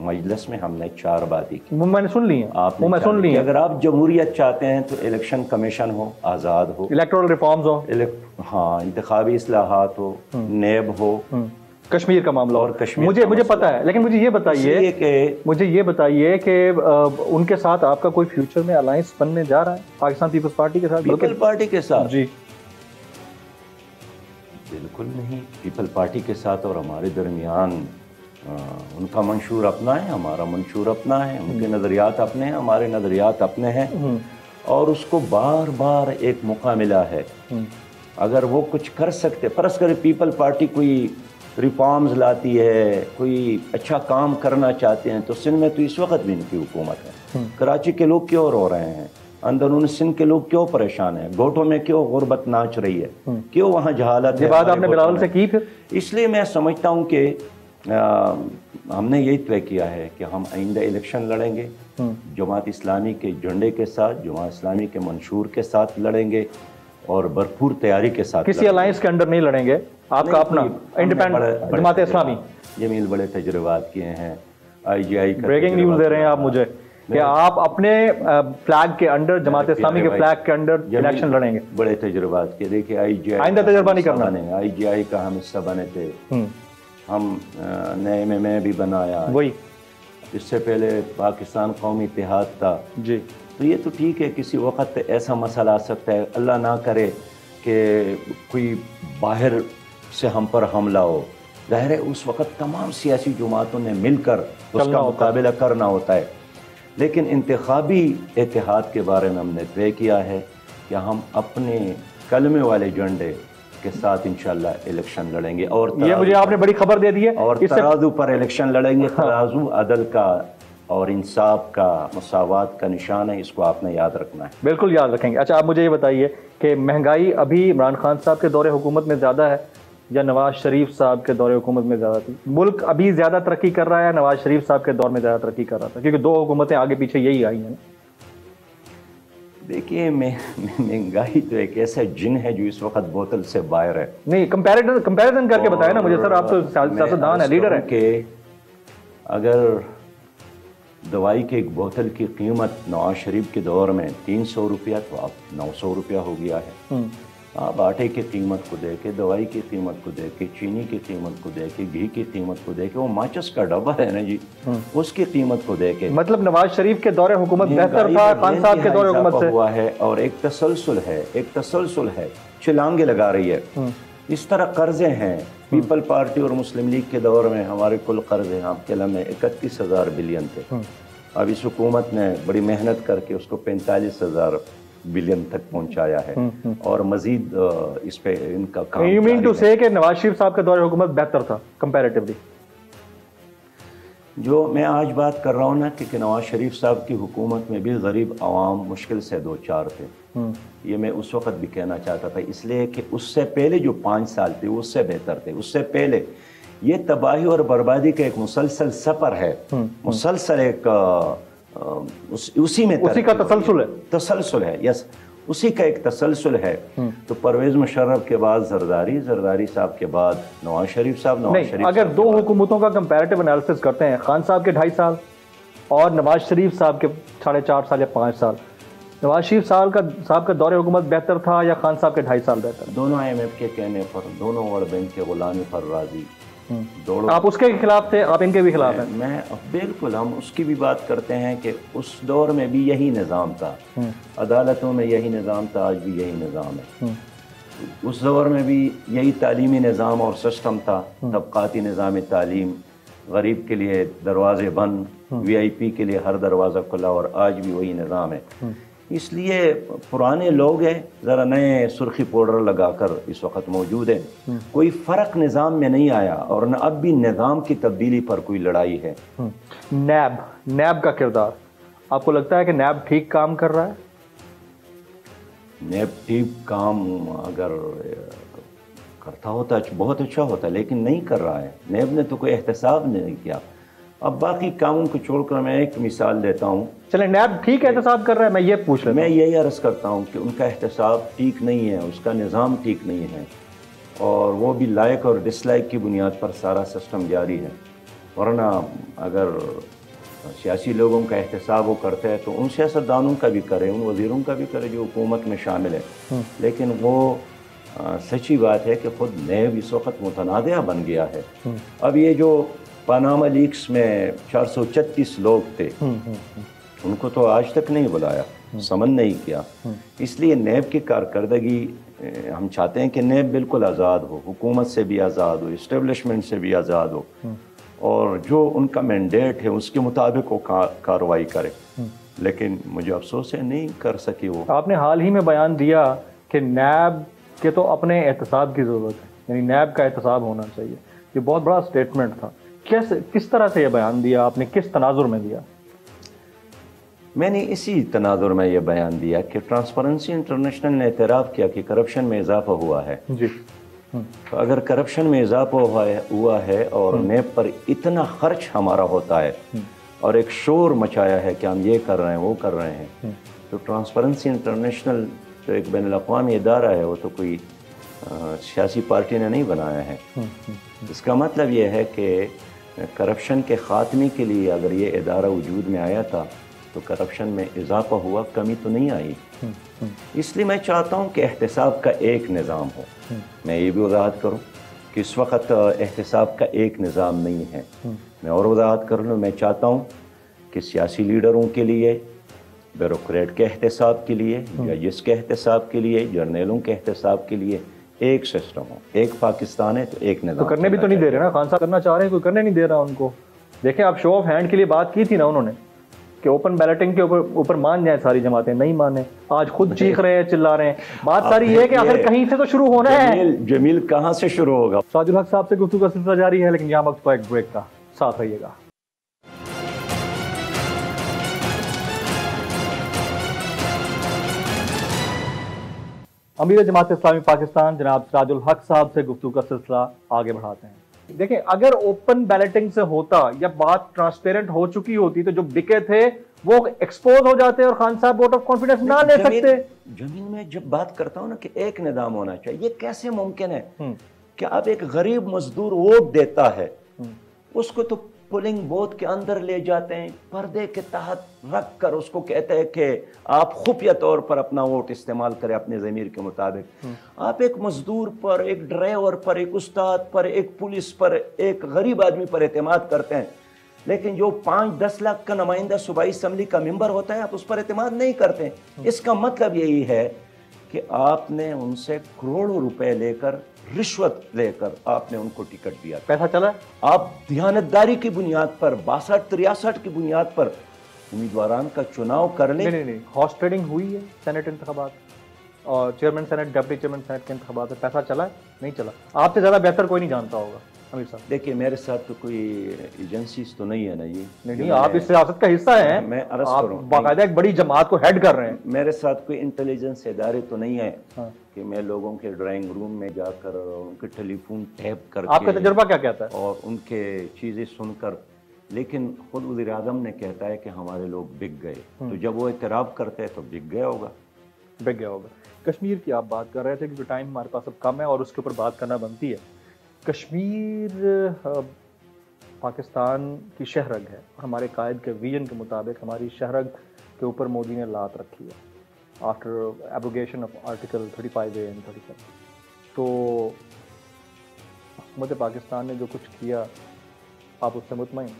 S3: مجلس میں ہم نے 4 باتیں کی.
S2: وہ میں نے سن لی ہیں,
S3: آپ
S2: وہ میں سن لی ہیں.
S3: اگر آپ جمہوریت چاہتے ہیں تو الیکشن کمیشن ہو, آزاد ہو,
S2: الیکٹورل ریفارمز ہو,
S3: ہاں انتخابی اصلاحات ہو, نیب ہو,
S2: کشمیر کا معاملہ
S3: اور کشمیر
S2: مجھے پتا ہے. لیکن مجھے یہ بتائیے کہ ان کے ساتھ آپ کا کوئی فیوچر میں الائنس بننے جا رہا ہے پاکستان پیپلز پارٹی کے ساتھ؟
S3: پیپل پارٹی کے ساتھ
S2: جی
S3: بالکل نہیں. پیپل پارٹی کے ساتھ اور ہمارے درمیان ان کا منشور اپنا ہے, ہمارا منشور اپنا ہے, ان کے نظریات اپنے ہیں, ہمارے نظریات اپنے ہیں, اور اس کو بار بار ایک موقع ملا ہے. اگر وہ کچھ کر سکتے, فرض کرے پیپل پارٹی کوئی ریفارمز لاتی ہے, کوئی اچھا کام کرنا چاہتے ہیں, تو سندھ میں تو اس وقت بھی ان کی حکومت ہے. کراچی کے لوگ کیوں رو رہے ہیں, اندرون سندھ کے لوگ کیوں پریشان ہیں, گوٹوں میں کیوں غربت ناچ رہی ہے, کیوں وہاں جہالت ہے.
S2: یہ بات آپ نے بلاول سے کی پھر؟
S3: اس لیے میں سمجھتا ہوں کہ ہم نے یہی طے کیا ہے کہ ہم آئندہ الیکشن لڑیں گے جماعت اسلامی کے جھنڈے کے ساتھ, جماعت اسلامی کے منشور کے ساتھ لڑیں گے, اور بھرپور تیاری کے ساتھ.
S2: کسی الائنس کے اندر نہیں لڑیں گے, آپ کا اپنا انڈیپینڈنٹ جماعت اسلامی.
S3: جمیل بڑے تجربات کیے ہیں, آئی جی آئی.
S2: بریکنگ نیوز دے رہے ہیں آپ مجھے کہ آپ اپنے فلیگ کے انڈر, جماعت اسلامی کے فلیگ کے انڈر الیکشن لڑیں گے.
S3: بڑے تجربات کے, دیکھیں آئی جی آئی
S2: آئندہ تجربہ نہیں کرنا.
S3: آئی جی آئی کا ہم حصہ بنے تھے, ہم نئے میں بھی بنایا,
S2: وہی
S3: اس سے پہلے پاکستان قومی اتحاد تھا.
S2: جی
S3: تو یہ تو ٹھیک ہے, کسی وقت ایسا مسئلہ آ سکتا ہے, اللہ نہ کرے کہ کوئی باہر سے ہم پر حملہ ہو. ظاہر ہے اس وقت تمام سیاسی جماعتوں نے مل کر اس کا مقابلہ کرنا ہوتا ہے. لیکن انتخابی اتحاد کے بارے میں ہم نے طے کیا ہے کہ ہم اپنے کلمے والے جھنڈے کے ساتھ انشاءاللہ الیکشن لڑیں گے. اور
S2: یہ مجھے آپ نے بڑی خبر دے دی ہے.
S3: اور ترازو پر الیکشن لڑیں گے. ترازو عدل کا اور انصاف کا, مساوات کا نشان ہے, اس کو آپ نے یاد رکھنا ہے.
S2: بالکل یاد رکھیں گے. اچھا آپ مجھے یہ بتائیے کہ مہنگائی ابھی عمران خان صاحب کے دور حکومت میں زیادہ ہے یا نواز شریف صاحب کے دور حکومت میں زیادہ تھی؟ ملک ابھی زیادہ ترقی کر رہا ہے, نواز شریف صاحب کے دور میں زیادہ ترقی کر رہا تھا, کیونکہ 2 حکومتیں آگے پیچھے یہی آئی ہیں.
S3: دیکھیے مہنگائی تو ایک ایسا جن ہے جو اس وقت بوتل سے باہر ہے.
S2: نہیں, کمپیریزن کر کے بتائیں نا مجھے سر, آپ تو سیاستدان ہیں, لیڈر ہیں.
S3: کہ اگر دوائی کے ایک بوتل کی قیمت نواز شریف کے دور میں 300 روپیہ تو اب 900 روپیہ ہو گیا ہے. آپ آٹے کی قیمت کو دے کے, دوائی کی قیمت کو دے کے, چینی کی قیمت کو دے کے, گھی کی قیمت کو دے کے, وہ ماچس کا ڈبہ ہے نا جی, اس کی قیمت کو دے کے,
S2: مطلب نواز شریف کے دور حکومت بہتر تھا خان صاحب کے دور حکومت سے
S3: ہوا ہے. اور ایک تسلسل ہے, چھلانگیں لگا رہی ہے. اس طرح قرضے ہیں. پیپل پارٹی اور مسلم لیگ کے دور میں ہمارے کل قرضے آپ کے لمحے 31,000 بلین تھے. اب اس حکومت نے بڑی محنت کر کے اس کو 45,000 بلین تک پہنچایا ہے, اور مزید اس پہ ان کا کام.
S2: You mean to say کہ نواز شریف صاحب کے دور حکومت بہتر تھا کمپیریٹیولی؟
S3: جو میں آج بات کر رہا ہوں نا کہ نواز شریف صاحب کی حکومت میں بھی غریب عوام مشکل سے 2-4 تھے, یہ میں اس وقت بھی کہنا چاہتا تھا. اس لیے کہ اس سے پہلے جو 5 سال تھے اس سے بہتر تھے. اس سے پہلے یہ تباہی اور بربادی کا ایک مسلسل سفر ہے, مسلسل ایک اسی میں
S2: اسی کا
S3: تسلسل ہے. یس, اسی کا ایک تسلسل ہے. تو پرویز مشرف کے بعد زرداری صاحب کے بعد نواز شریف صاحب.
S2: اگر 2 حکومتوں کا کمپیریٹیو انالیسس کرتے ہیں, خان صاحب کے 2.5 سال اور نواز شریف صاحب کے 4.5 سال یا 5 سال, نواز شریف صاحب کا دور حکومت بہتر تھا یا خان صاحب کے 2.5 سال بہتر؟
S3: دونوں IMF کے کہنے پر, دونوں ورلڈ بینک کے غلامی پر راضی.
S2: آپ اس کے خلاف تھے, آپ ان کے بھی خلاف ہیں؟
S3: میں بالکل, ہم اس کی بھی بات کرتے ہیں کہ اس دور میں بھی یہی نظام تھا, عدالتوں میں یہی نظام تھا, آج بھی یہی نظام ہے. اس دور میں بھی یہی تعلیمی نظام اور سسٹم تھا, طبقاتی نظام تعلیم, غریب کے لیے دروازے بند, VIP کے لیے ہر دروازہ کھلا, اور آج بھی وہی نظام ہے. اس لیے پرانے لوگ ہیں, ذرا نئے سرخی پاؤڈر لگا کر اس وقت موجود ہیں. کوئی فرق نظام میں نہیں آیا, اور نہ اب بھی نظام کی تبدیلی پر کوئی لڑائی ہے.
S2: نیب کا کردار, آپ کو لگتا ہے کہ نیب ٹھیک کام کر رہا ہے؟
S3: نیب ٹھیک کام اگر کرتا ہوتا بہت اچھا ہوتا, لیکن نہیں کر رہا ہے. نیب نے تو کوئی احتساب نہیں کیا. اب باقی کاموں کو چھوڑ کر میں ایک مثال دیتا ہوں.
S2: چلیں, نیب ٹھیک احتساب کر رہا ہے, میں یہ پوچھ رہا ہوں.
S3: میں یہی عرض کرتا ہوں کہ ان کا احتساب ٹھیک نہیں ہے, اس کا نظام ٹھیک نہیں ہے, اور وہ بھی لائک اور ڈس لائک کی بنیاد پر سارا سسٹم جاری ہے. ورنہ اگر سیاسی لوگوں کا احتساب وہ کرتے ہیں تو ان سیاستدانوں کا بھی کرے، ان وزیروں کا بھی کرے جو حکومت میں شامل ہے. لیکن وہ سچی بات ہے کہ خود نیب اس وقت متنازع بن گیا ہے. اب یہ جو پاناما لیکس میں 436 لوگ تھے ان کو تو آج تک نہیں بلایا، سمن نہیں کیا. اس لیے نیب کی کارکردگی ہم چاہتے ہیں کہ نیب بالکل آزاد ہو، حکومت سے بھی آزاد ہو، اسٹیبلشمنٹ سے بھی آزاد ہو، اور جو ان کا مینڈیٹ ہے اس کے مطابق وہ کارروائی کرے. لیکن مجھے افسوس ہے نہیں کر سکی وہ.
S2: آپ نے حال ہی میں بیان دیا کہ نیب کے تو اپنے احتساب کی ضرورت ہے، یعنی نیب کا احتساب ہونا چاہیے. یہ بہت بڑا سٹیٹمنٹ تھا. کس طرح سے یہ بیان دیا آپ نے، کس تناظر میں دیا؟
S3: میں نے اسی تناظر میں یہ بیان دیا کہ ٹرانسپیرنسی انٹرنیشنل نے اعتراف کیا کہ کرپشن میں اضافہ ہوا ہے.
S2: جی.
S3: تو اگر کرپشن میں اضافہ ہوا ہے اور نیب پر اتنا خرچ ہمارا ہوتا ہے اور ایک شور مچایا ہے کہ ہم یہ کر رہے ہیں وہ کر رہے ہیں، تو ٹرانسپیرنسی انٹرنیشنل جو ایک بین الاقوامی ادارہ ہے وہ تو کوئی سیاسی پارٹی نے نہیں بنایا ہے. اس کا مطلب یہ ہے کہ کرپشن کے خاتمے کے لیے اگر یہ ادارہ وجود میں آیا تھا تو کرپشن میں اضافہ ہوا، کمی تو نہیں آئی. اس لیے میں چاہتا ہوں کہ احتساب کا ایک نظام ہو. میں یہ بھی وضاحت کروں کہ اس وقت احتساب کا ایک نظام نہیں ہے. میں اور وضاحت کر لوں، میں چاہتا ہوں کہ سیاسی لیڈروں کے لیے، بیوروکریٹ کے احتساب کے لیے، ججز کے احتساب کے لیے، جرنیلوں کے احتساب کے لیے ایک سسٹم ہو. ایک پاکستان ہے تو ایک نظام.
S2: تو کرنے بھی تو نہیں دے رہے نا خان صاحب، کرنا چاہ رہے ہیں کوئی کرنے نہیں دے رہا ان کو. دیکھیں آپ شو آف ہینڈ کے لیے بات کی تھی نا انہوں نے کہ اوپن بیلٹنگ کے اوپر مان جائیں ساری جماعتیں، نہیں مانے. آج خود چیخ رہے ہیں، چلا رہے ہیں. بات ساری یہ ہے کہ آخر کہیں سے تو شروع ہونا ہے.
S3: جمیل کہاں سے شروع ہوگا؟
S2: سراج الحق صاحب سے گفتگو کا سلسلہ جاری ہے، لیکن یہاں وقت پر ایک بریک کا. ساتھ رہیے گا. امیر جماعت اسلامی پاکستان جناب سراج الحق صاحب سے گفتگو کا سلسلہ آگے بڑھاتے ہیں. دیکھیں اگر اوپن بیلٹنگ سے ہوتا یا بات ٹرانسپیرنٹ ہو چکی ہوتی تو جو بکے تھے وہ ایکسپوز ہو جاتے اور خان صاحب ووٹ آف کانفیڈنس نہ لے سکتے.
S3: جمیل میں جب بات کرتا ہوں نا کہ ایک نظام ہونا چاہیے، یہ کیسے ممکن ہے کہ اب ایک غریب مزدور ووٹ دیتا ہے، اس کو تو پولنگ بوتھ کے اندر لے جاتے ہیں، پردے کے تحت رکھ کر اس کو کہتے ہیں کہ آپ خفیہ طور پر اپنا ووٹ استعمال کریں اپنے ضمیر کے مطابق. آپ ایک مزدور پر، ایک ڈرائیور پر، ایک استاد پر، ایک پولیس پر، ایک غریب آدمی پر اعتماد کرتے ہیں، لیکن جو 5-10 لاکھ کا نمائندہ صوبائی اسمبلی کا ممبر ہوتا ہے آپ اس پر اعتماد نہیں کرتے. اس کا مطلب یہی ہے کہ آپ نے ان سے کروڑوں روپے لے کر، رشوت لے کر آپ نے ان کو ٹکٹ دیا.
S2: پیسہ چلا.
S3: آپ دیانتداری کی بنیاد پر 62-63 کی بنیاد پر امیدواران کا چناؤ کر لیں.
S2: نہیں، ہارس ٹریڈنگ ہوئی ہے سینٹ انتخابات اور chairman senate, deputy chairman senate کے انتخابات میں. پیسہ چلا ہے؟ نہیں چلا. آپ سے زیادہ بہتر کوئی نہیں جانتا ہوگا امیر صاحب.
S3: دیکھیے میرے ساتھ تو کوئی ایجنسیز تو نہیں ہے نا جی.
S2: نہیں، آپ اس سیاست کا حصہ ہیں.
S3: میں عرض
S2: آپ
S3: کروں
S2: باقاعدہ ایک بڑی جماعت کو ہیڈ کر رہے ہیں.
S3: میرے ساتھ کوئی انٹیلیجنس ادارے تو نہیں ہے کہ میں لوگوں کے ڈرائنگ روم میں جا کر ان کے ٹیلی فون ٹیپ کر کے.
S2: آپ کا تجربہ کیا کہتا ہے؟
S3: اور ان کے چیزیں سن کر. لیکن خود وزیر اعظم نے کہتا ہے کہ ہمارے لوگ بک گئے، تو جب وہ اعتراف کرتے ہیں تو بک گیا ہوگا.
S2: بک گیا ہوگا. کشمیر کی آپ بات کر رہے تھے کیونکہ ٹائم ہمارے پاس اب کم ہے اور اس کے اوپر بات کرنا بنتی ہے. کشمیر پاکستان کی شہرگ ہے اور ہمارے قائد کے ویژن کے مطابق ہماری شہرگ کے اوپر مودی نے لات رکھی ہے after abrogation of article 35A and 37. تو حکومت پاکستان نے جو کچھ کیا آپ اس سے مطمئن؟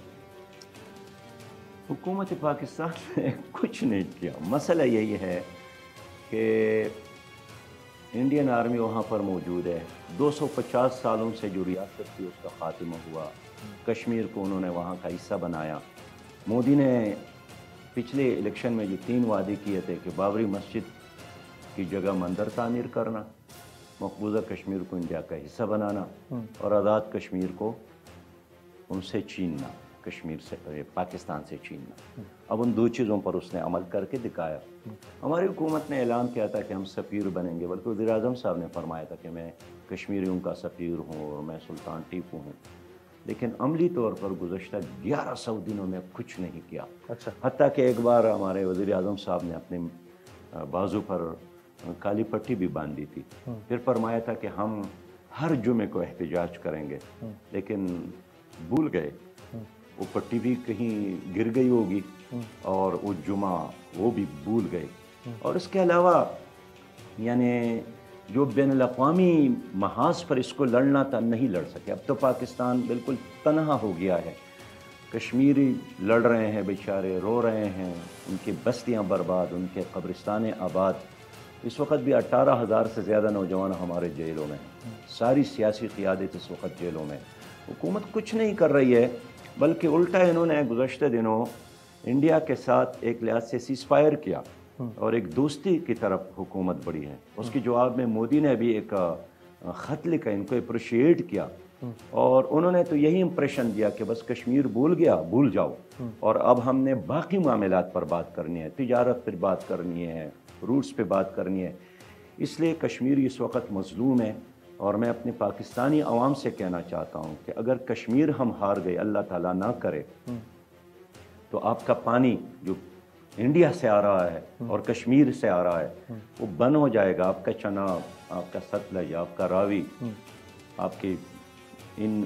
S3: حکومت پاکستان نے کچھ نہیں کیا. مسئلہ یہی ہے کہ انڈین آرمی وہاں پر موجود ہے. 250 سالوں سے جو ریاست تھی اس کا خاتمہ ہوا. کشمیر کو انہوں نے وہاں کا حصہ بنایا. مودی نے پچھلے الیکشن میں جو 3 وعدے کیے تھے کہ بابری مسجد کی جگہ مندر تعمیر کرنا، مقبوضہ کشمیر کو انڈیا کا حصہ بنانا اور آزاد کشمیر کو ان سے چھیننا، کشمیر سے پاکستان سے چھیننا. اب ان 2 چیزوں پر اس نے عمل کر کے دکھایا. ہماری حکومت نے اعلان کیا تھا کہ ہم سفیر بنیں گے، بلکہ وزیر اعظم صاحب نے فرمایا تھا کہ میں کشمیریوں کا سفیر ہوں اور میں سلطان ٹیپو ہوں. لیکن عملی طور پر گزشتہ 1100 دنوں میں کچھ نہیں کیا. حتیٰ کہ ایک بار ہمارے وزیر اعظم صاحب نے اپنے بازو پر کالی پٹی بھی باندھی تھی. پھر فرمایا تھا کہ ہم ہر جمعے کو احتجاج کریں گے، لیکن بھول گئے وہ پٹی بھی کہیں گر گئی ہوگی اور وہ جمعہ وہ بھی بھول گئے. اور اس کے علاوہ یعنی جو بین الاقوامی محاذ پر اس کو لڑنا تھا نہیں لڑ سکے. اب تو پاکستان بالکل تنہا ہو گیا ہے. کشمیری لڑ رہے ہیں بیچارے, رو رہے ہیں, ان کی بستیاں برباد, ان کے قبرستان آباد. اس وقت بھی 18,000 سے زیادہ نوجوان ہمارے جیلوں میں ہیں. ساری سیاسی قیادت اس وقت جیلوں میں. حکومت کچھ نہیں کر رہی ہے, بلکہ الٹا انہوں نے گزشتہ دنوں انڈیا کے ساتھ ایک لحاظ سے سیز فائر کیا اور ایک دوستی کی طرف حکومت بڑھی ہے. اس کے جواب میں مودی نے بھی ایک خط لکھا, ان کو اپریشیٹ کیا, اور انہوں نے تو یہی امپریشن دیا کہ بس کشمیر بھول جاؤ, اور اب ہم نے باقی معاملات پر بات کرنی ہے, تجارت پر بات کرنی ہے, روٹس پہ بات کرنی ہے. اس لیے کشمیر اس وقت مظلوم ہے. اور میں اپنے پاکستانی عوام سے کہنا چاہتا ہوں کہ اگر کشمیر ہم ہار گئے, اللہ تعالیٰ نہ کرے, تو آپ کا پانی جو انڈیا سے آ رہا ہے اور کشمیر سے آ رہا ہے وہ بند ہو جائے گا. آپ کا چناب, آپ کا ستلج, آپ کا راوی, آپ کی ان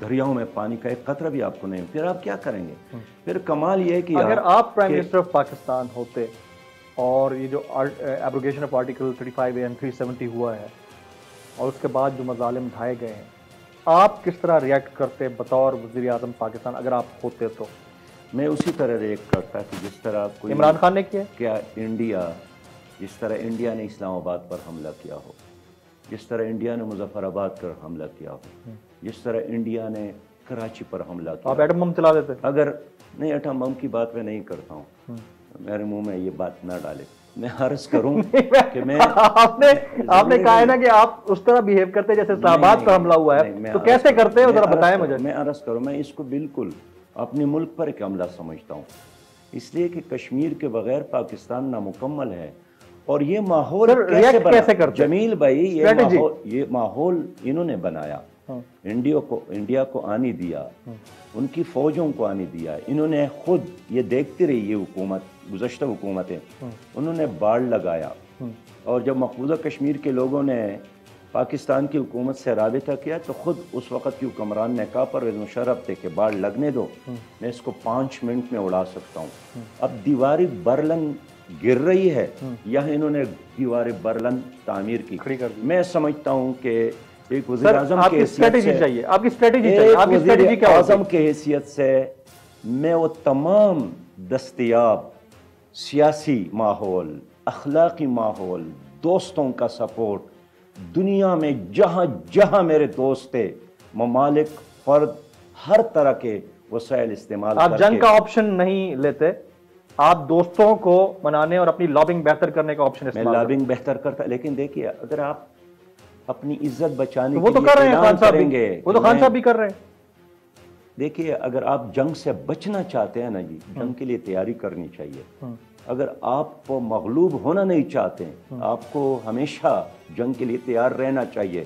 S3: دریاؤں میں پانی کا ایک قطرہ بھی آپ کو نہیں. پھر آپ کیا کریں گے؟ پھر کمال یہ کہ
S2: اگر آپ پرائم منسٹر آف پاکستان ہوتے اور یہ جو abrogation of article 35A and 370 ہوا ہے اور اس کے بعد جو مظالم ڈھائے گئے ہیں, آپ کس طرح ریئیکٹ کرتے بطور وزیر اعظم پاکستان اگر آپ ہوتے تو؟
S3: میں اسی طرح ریئیکٹ کرتا کہ جس طرح کوئی
S2: عمران خان نے کیا,
S3: کیا انڈیا, جس طرح انڈیا نے اسلام آباد پر حملہ کیا ہو, جس طرح انڈیا نے مظفر آباد پر حملہ کیا ہو, جس طرح انڈیا نے کراچی پر حملہ کیا.
S2: آپ ایٹم بم چلا دیتے؟
S3: اگر نہیں, ایٹم بم کی بات میں نہیں کرتا ہوں, میرے منہ میں یہ بات نہ ڈالے. میں عرض کروں کہ میں
S2: آپ نے کہا ہے نا کہ آپ اس طرح بیہیو کرتے جیسے اسلام آباد پر حملہ ہوا ہے, تو کیسے کرتے ہو ذرا بتائیں مجھے.
S3: میں عرض کروں, میں اس کو بالکل اپنے ملک پر ایک حملہ سمجھتا ہوں, اس لیے کہ کشمیر کے بغیر پاکستان نامکمل ہے. اور یہ ماحول
S2: کیسے کرتے
S3: جمیل بھائی, یہ ماحول انہوں نے بنایا. انڈیا کو آنے دیا, ان کی فوجوں کو آنے دیا. انہوں نے خود یہ دیکھتی رہی, یہ حکومت, گزشتہ حکومتیں, انہوں نے باڑ لگایا. اور جب مقبوضہ کشمیر کے لوگوں نے پاکستان کی حکومت سے رابطہ کیا تو خود اس وقت کی حکمران نے کہا, پرویز مشرف تھے, کہ باڑ لگنے دو, میں اس کو 5 منٹ میں اڑا سکتا ہوں. اب دیواری برلن گر رہی ہے, یہاں انہوں نے دیوار برلن تعمیر کی. میں سمجھتا ہوں کہ ایک وزیر اعظم کی حیثیت سے میں وہ تمام دستیاب سیاسی ماحول, اخلاقی ماحول, دوستوں کا سپورٹ, دنیا میں جہاں جہاں میرے دوست تھے, ممالک, فرد, ہر طرح کے وسائل استعمال
S2: آپ جنگ کا آپشن نہیں لیتے, آپ دوستوں کو منانے اور اپنی لابنگ بہتر کرنے کا آپشن استعمال.
S3: میں لابنگ بہتر کرتا, لیکن دیکھیے اگر آپ اپنی عزت بچانے
S2: وہ تو کر رہے ہیں خان صاحب بھی, وہ تو خان صاحب بھی کر رہے ہیں.
S3: دیکھیے اگر آپ جنگ سے بچنا چاہتے ہیں نا جی, جنگ کے لیے تیاری کرنی چاہیے. اگر آپ کو مغلوب ہونا نہیں چاہتے, آپ کو ہمیشہ جنگ کے لیے تیار رہنا چاہیے.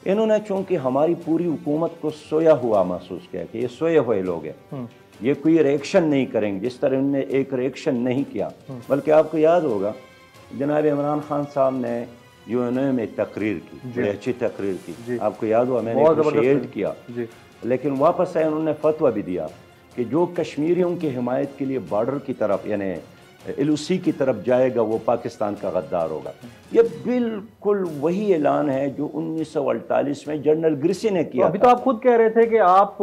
S3: انہوں نے چونکہ ہماری پوری حکومت کو سویا ہوا محسوس کیا کہ یہ سوئے ہوئے لوگ ہیں, یہ کوئی ریئیکشن نہیں کریں گے, جس طرح انہوں نے ایک ریئیکشن نہیں کیا. بلکہ آپ کو یاد ہوگا جناب عمران خان صاحب نے UN میں تقریر کی, بڑی اچھی تقریر کی, آپ کو یاد ہوا, میں نے اپریشیٹ کیا. لیکن واپس آئے انہوں نے فتویٰ بھی دیا کہ جو کشمیریوں کی حمایت کے لیے بارڈر کی طرف یعنی LOC کی طرف جائے گا وہ پاکستان کا غدار ہوگا. یہ بالکل وہی اعلان ہے جو 1948 میں جنرل گرسی نے کیا.
S2: ابھی تو آپ خود کہہ رہے تھے کہ آپ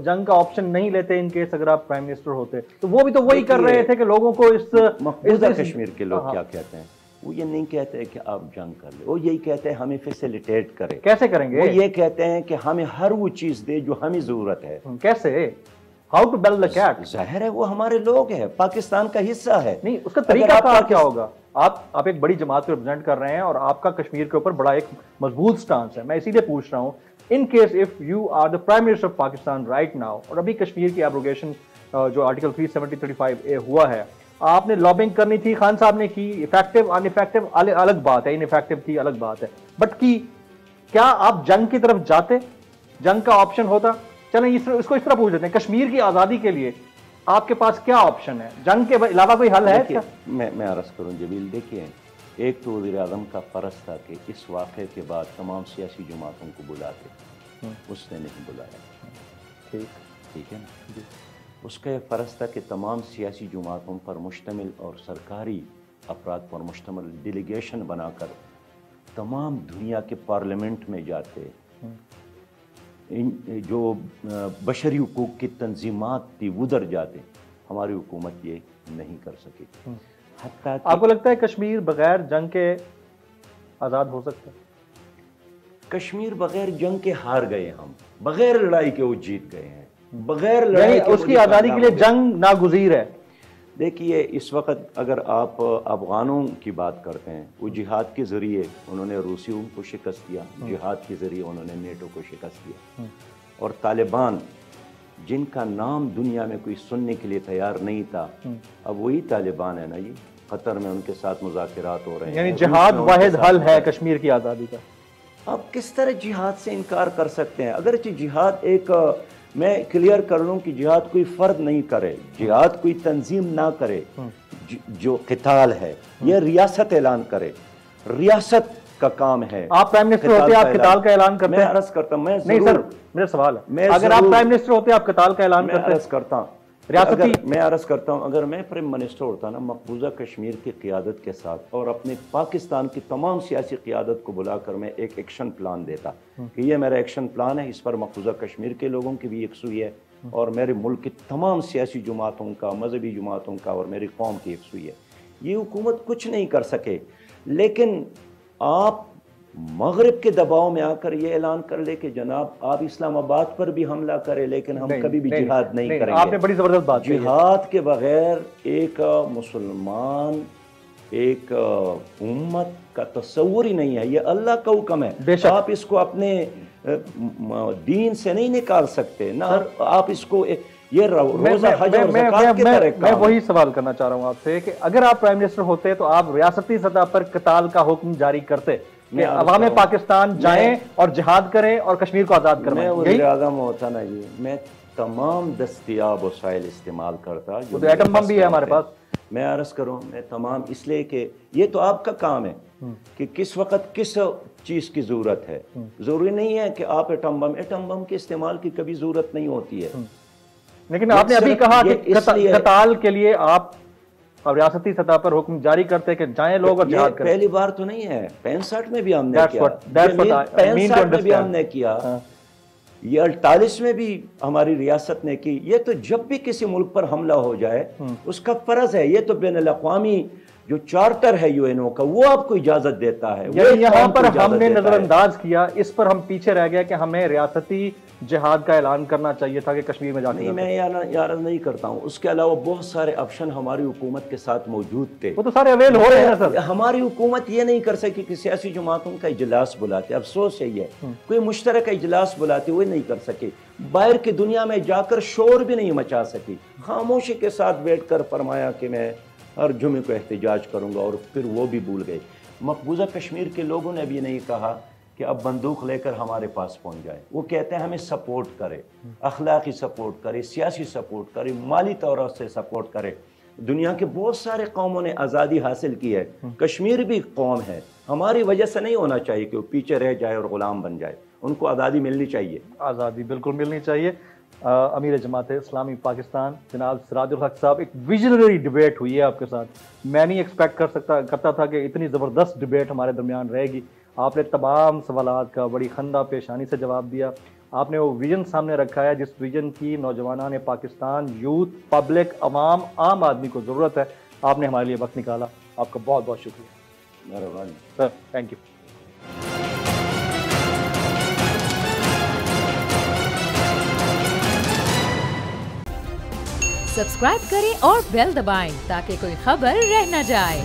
S2: جنگ کا آپشن نہیں لیتے ان کیس اگر آپ پرائم منسٹر ہوتے, تو وہ بھی تو وہی کر رہے تھے کہ لوگوں کو اس
S3: مقبوضہ کشمیر کے لوگ کیا کہتے ہیں, وہ یہ نہیں کہتے کہ آپ جنگ کر لیں, وہ یہی کہتے ہیں ہمیں فیسیلیٹیٹ کرے.
S2: کیسے کریں گے؟
S3: وہ یہ کہتے ہیں کہ ہمیں ہر وہ چیز دے جو ہمیں ضرورت ہے.
S2: کیسے؟ How to bell the cat.
S3: ظاہر ہے وہ ہمارے لوگ ہیں, پاکستان کا حصہ ہے.
S2: نہیں, اس کا طریقہ کار کیا ہوگا؟ آپ ایک بڑی جماعت کو ریپرزینٹ کر رہے ہیں اور آپ کا کشمیر کے اوپر بڑا ایک مضبوط سٹانس ہے. میں اسی لیے پوچھ رہا ہوں, in case if you are the prime minister of Pakistan right now, اور ابھی کشمیر کی ایبروگیشن جو آرٹیکل 370-35A ہوا ہے, آپ نے لابنگ کرنی تھی, خان صاحب نے کی, افیکٹو ان افیکٹو الگ بات ہے, ان افیکٹو تھی الگ بات ہے, بٹ کی کیا آپ جنگ کی طرف جاتے؟ جنگ کا آپشن ہوتا؟ چلیں اس کو اس طرح پوچھ لیتے ہیں, کشمیر کی آزادی کے لیے آپ کے پاس کیا آپشن ہے؟ جنگ کے علاوہ کوئی حل ہے؟
S3: میں عرض کروں جمیل, دیکھیے ایک تو وزیر اعظم کا فرض تھا کہ اس واقعے کے بعد تمام سیاسی جماعتوں کو بلاتے, اس نے نہیں بلایا. ٹھیک ہے نا. اس کا یہ فرض تھا کہ تمام سیاسی جماعتوں پر مشتمل اور سرکاری افراد پر مشتمل ڈیلیگیشن بنا کر تمام دنیا کے پارلیمنٹ میں جاتے. جو بشری حقوق کی تنظیمات تھی ادھر جاتے. ہماری حکومت یہ نہیں کر سکی. حتیٰ
S2: آپ کو لگتا ہے کشمیر بغیر جنگ کے آزاد ہو سکتا ہے؟
S3: کشمیر بغیر جنگ کے ہار گئے. ہم بغیر لڑائی کے وہ جیت گئے ہیں. بغیر لڑائی
S2: یعنی اس کی آزادی کے لیے جنگ ناگزیر ہے.
S3: دیکھیے اس وقت اگر آپ افغانوں کی بات کرتے ہیں, وہ جہاد کے ذریعے انہوں نے روسیوں کو شکست دیا, جہاد کے ذریعے انہوں نے نیٹو کو شکست دیا. اور طالبان جن کا نام دنیا میں کوئی سننے کے لیے تیار نہیں تھا, اب وہی طالبان ہے نا جی. قطر میں ان کے ساتھ مذاکرات ہو رہے ہیں.
S2: یعنی جہاد واحد حل ہے کشمیر کی آزادی کا.
S3: آپ کس طرح جہاد سے انکار کر سکتے ہیں؟ اگرچہ جہاد ایک, میں کلیئر کر لوں کہ جہاد کوئی فرد نہیں کرے, جہاد کوئی تنظیم نہ کرے. جو قتال ہے یہ ریاست اعلان کرے, ریاست کا کام ہے.
S2: آپ پرائم منسٹر ہوتے آپ قتال کا اعلان کرتے ہیں؟
S3: میں عرض کرتا ہوں,
S2: نہیں سر میرا سوال ہے, اگر آپ پرائم منسٹر ہوتے آپ قتال کا اعلان کرتے؟
S3: میں عرض کرتا ہوں
S2: ریاستی,
S3: میں عرض کرتا ہوں اگر میں پرائم منسٹر ہوتا نا, مقبوضہ کشمیر کی قیادت کے ساتھ اور اپنے پاکستان کی تمام سیاسی قیادت کو بلا کر میں ایک ایکشن پلان دیتا کہ یہ میرا ایکشن پلان ہے, اس پر مقبوضہ کشمیر کے لوگوں کی بھی یکسوئی ہے اور میرے ملک کی تمام سیاسی جماعتوں کا, مذہبی جماعتوں کا اور میری قوم کی یکسوئی ہے. یہ حکومت کچھ نہیں کر سکے. لیکن آپ مغرب کے دباؤ میں آ کر یہ اعلان کر لے کہ جناب آپ اسلام آباد پر بھی حملہ کرے لیکن ہم کبھی بھی جہاد نہیں کریں گے.
S2: آپ نے بڑی زبردست بات کہی.
S3: جہاد کے بغیر ایک مسلمان, ایک امت کا تصور ہی نہیں ہے. یہ اللہ کا حکم ہے. آپ اس کو اپنے دین سے نہیں نکال سکتے نہ آپ اس کو یہ روزہ حج اور زکات کی طرح.
S2: میں وہی سوال کرنا چاہ رہا ہوں آپ سے کہ اگر آپ پرائم منسٹر ہوتے تو آپ ریاستی سطح پر قتال کا حکم جاری کرتے کہ عوام پاکستان جائیں اور جہاد کریں اور کشمیر کو آزاد کروائیں؟
S3: میں وزیر اعظم ہوتا نا جی, میں تمام دستیاب وسائل استعمال کرتا. جو
S2: ایٹم بم بھی ہے ہمارے پاس.
S3: میں عرض کروں میں تمام, اس لیے کہ یہ تو آپ کا کام ہے کہ کس وقت کس چیز کی ضرورت ہے. ضروری نہیں ہے کہ آپ ایٹم بم کے استعمال کی کبھی ضرورت نہیں ہوتی ہے.
S2: لیکن آپ نے ابھی کہا کہ قتال کے لیے آپ ریاستی سطح پر حکم جاری کرتے کہ جائیں لوگ اور جہاد کریں.
S3: پہلی بار تو نہیں ہے, 65 میں بھی ہم نے کیا, 65 میں بھی ہم نے کیا, یہ 48 میں بھی ہماری ریاست نے کی. یہ تو جب بھی کسی ملک پر حملہ ہو جائے اس کا فرض ہے. یہ تو بین الاقوامی جو چارٹر ہے یو این او کا وہ آپ کو اجازت دیتا ہے.
S2: یہاں پر ہم نے نظر انداز کیا, اس پر ہم پیچھے رہ گئے کہ ہمیں ریاستی جہاد کا اعلان کرنا چاہیے تھا کہ کشمیر میں جانے.
S3: میں یار نہیں کرتا ہوں. اس کے علاوہ بہت سارے آپشن ہماری حکومت کے ساتھ موجود تھے.
S2: وہ تو سارے اویل ہو رہے ہیں سر.
S3: ہماری حکومت یہ نہیں کر سکی کہ سیاسی جماعتوں کا اجلاس بلاتے. افسوس ہے یہ, کوئی مشترکہ اجلاس بلاتے وہ نہیں کر سکے. باہر کی دنیا میں جا کر شور بھی نہیں مچا سکی. خاموشی کے ساتھ بیٹھ کر فرمایا کہ میں ہر جمعے کو احتجاج کروں گا, اور پھر وہ بھی بھول گئے. مقبوضہ کشمیر کے لوگوں نے بھی نہیں کہا کہ اب بندوق لے کر ہمارے پاس پہنچ جائے. وہ کہتے ہیں ہمیں سپورٹ کرے, اخلاقی سپورٹ کرے, سیاسی سپورٹ کرے, مالی طور سے سپورٹ کرے. دنیا کے بہت سارے قوموں نے آزادی حاصل کی ہے, کشمیر بھی قوم ہے. ہماری وجہ سے نہیں ہونا چاہیے کہ وہ پیچھے رہ جائے اور غلام بن جائے. ان کو آزادی ملنی چاہیے. آزادی
S2: بالکل ملنی چاہیے. امیر جماعت اسلامی پاکستان جناب سراج الحق صاحب, ایک ویژنری ڈیبیٹ ہوئی ہے آپ کے ساتھ. میں نہیں ایکسپیکٹ کرتا تھا کہ اتنی زبردست ڈیبیٹ ہمارے درمیان رہے گی. آپ نے تمام سوالات کا بڑی خندہ پیشانی سے جواب دیا. آپ نے وہ ویژن سامنے رکھا ہے جس ویژن کی نوجوانان پاکستان, یوتھ, پبلک, عوام, عام آدمی کو ضرورت ہے. آپ نے ہمارے لیے وقت نکالا, آپ کا بہت بہت شکریہ.
S3: مہربانی
S2: سر, تھینک یو.
S4: سبسکرائب کریں اور بیل دبائیں تاکہ کوئی خبر رہ نہ جائے.